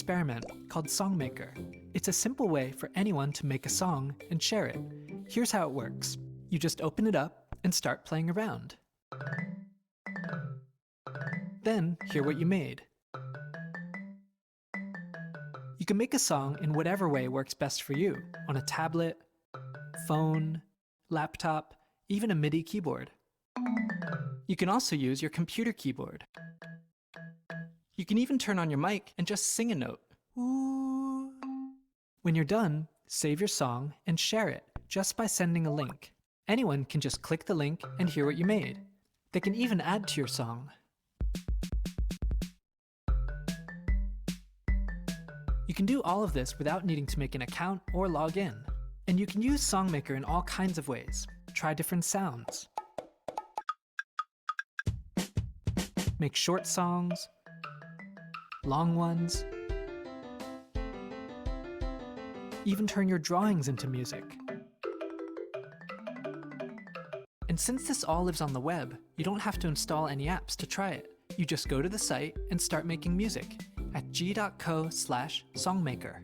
experiment called Songmaker. It's a simple way for anyone to make a song and share it. Here's how it works. You just open it up and start playing around. Then hear what you made. You can make a song in whatever way works best for you, on a tablet, phone, laptop, even a MIDI keyboard. You can also use your computer keyboard. You can even turn on your mic and just sing a note. Ooh. When you're done, save your song and share it just by sending a link. Anyone can just click the link and hear what you made. They can even add to your song. You can do all of this without needing to make an account or log in. And you can use Songmaker in all kinds of ways. Try different sounds. Make short songs, long ones. Even turn your drawings into music. And since this all lives on the web, you don't have to install any apps to try it. You just go to the site and start making music at g.co/songmaker.